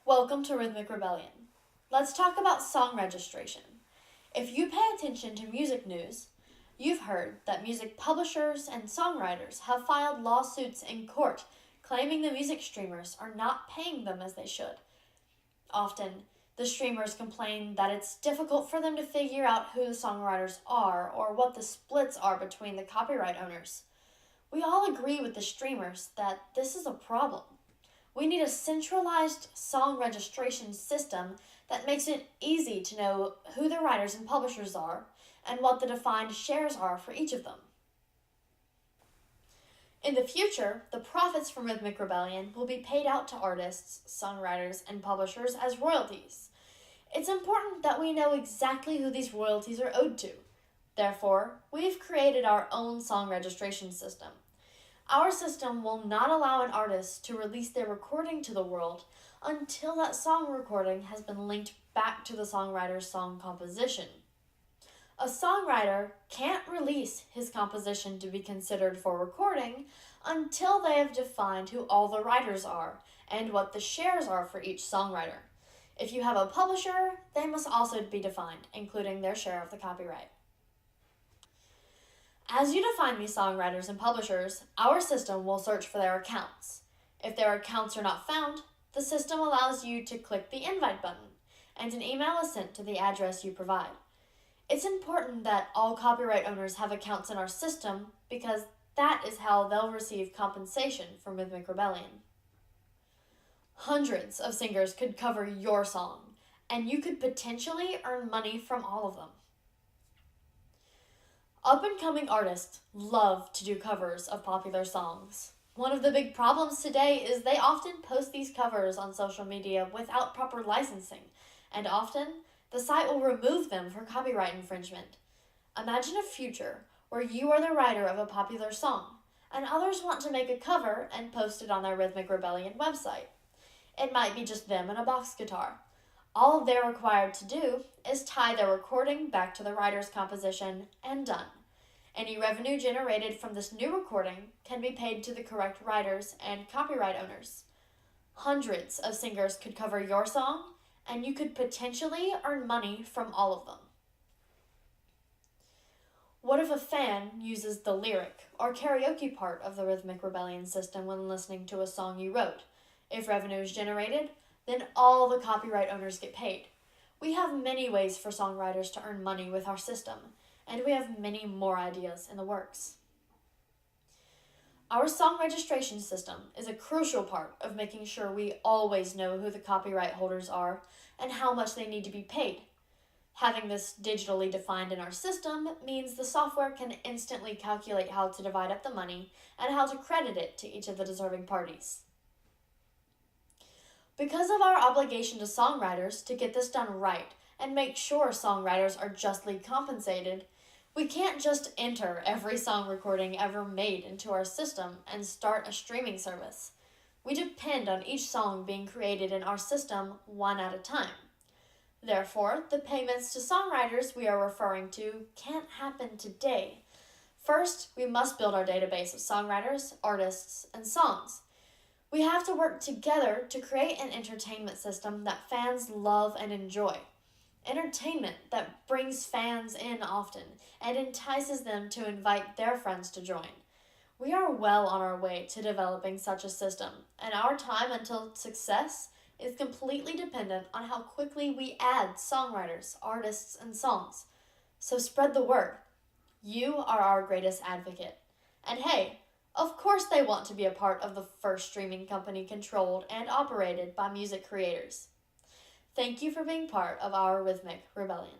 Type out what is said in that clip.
Welcome to Rhythmic Rebellion. Let's talk about song registration. If you pay attention to music news, you've heard that music publishers and songwriters have filed lawsuits in court claiming the music streamers are not paying them as they should. Often, the streamers complain that it's difficult for them to figure out who the songwriters are or what the splits are between the copyright owners. We all agree with the streamers that this is a problem. We need a centralized song registration system that makes it easy to know who the writers and publishers are and what the defined shares are for each of them. In the future, the profits from Rhythmic Rebellion will be paid out to artists, songwriters, and publishers as royalties. It's important that we know exactly who these royalties are owed to. Therefore, we've created our own song registration system. Our system will not allow an artist to release their recording to the world until that song recording has been linked back to the songwriter's song composition. A songwriter can't release his composition to be considered for recording until they have defined who all the writers are and what the shares are for each songwriter. If you have a publisher, they must also be defined, including their share of the copyright. As you define these songwriters and publishers, our system will search for their accounts. If their accounts are not found, the system allows you to click the invite button, and an email is sent to the address you provide. It's important that all copyright owners have accounts in our system because that is how they'll receive compensation from Rhythmic Rebellion. Hundreds of singers could cover your song, and you could potentially earn money from all of them. Up-and-coming artists love to do covers of popular songs. One of the big problems today is they often post these covers on social media without proper licensing, and often the site will remove them for copyright infringement. Imagine a future where you are the writer of a popular song, and others want to make a cover and post it on their Rhythmic Rebellion website. It might be just them and a box guitar. All they're required to do is tie their recording back to the writer's composition and done. Any revenue generated from this new recording can be paid to the correct writers and copyright owners. Hundreds of singers could cover your song, and you could potentially earn money from all of them. What if a fan uses the lyric or karaoke part of the Rhythmic Rebellion system when listening to a song you wrote? If revenue is generated, then all the copyright owners get paid. We have many ways for songwriters to earn money with our system, and we have many more ideas in the works. Our song registration system is a crucial part of making sure we always know who the copyright holders are and how much they need to be paid. Having this digitally defined in our system means the software can instantly calculate how to divide up the money and how to credit it to each of the deserving parties. Because of our obligation to songwriters to get this done right and make sure songwriters are justly compensated, we can't just enter every song recording ever made into our system and start a streaming service. We depend on each song being created in our system one at a time. Therefore, the payments to songwriters we are referring to can't happen today. First, we must build our database of songwriters, artists, and songs. We have to work together to create an entertainment system that fans love and enjoy. Entertainment that brings fans in often and entices them to invite their friends to join. We are well on our way to developing such a system, and our time until success is completely dependent on how quickly we add songwriters, artists, and songs. So spread the word. You are our greatest advocate. And hey, of course they want to be a part of the first streaming company controlled and operated by music creators. Thank you for being part of our Rhythmic Rebellion.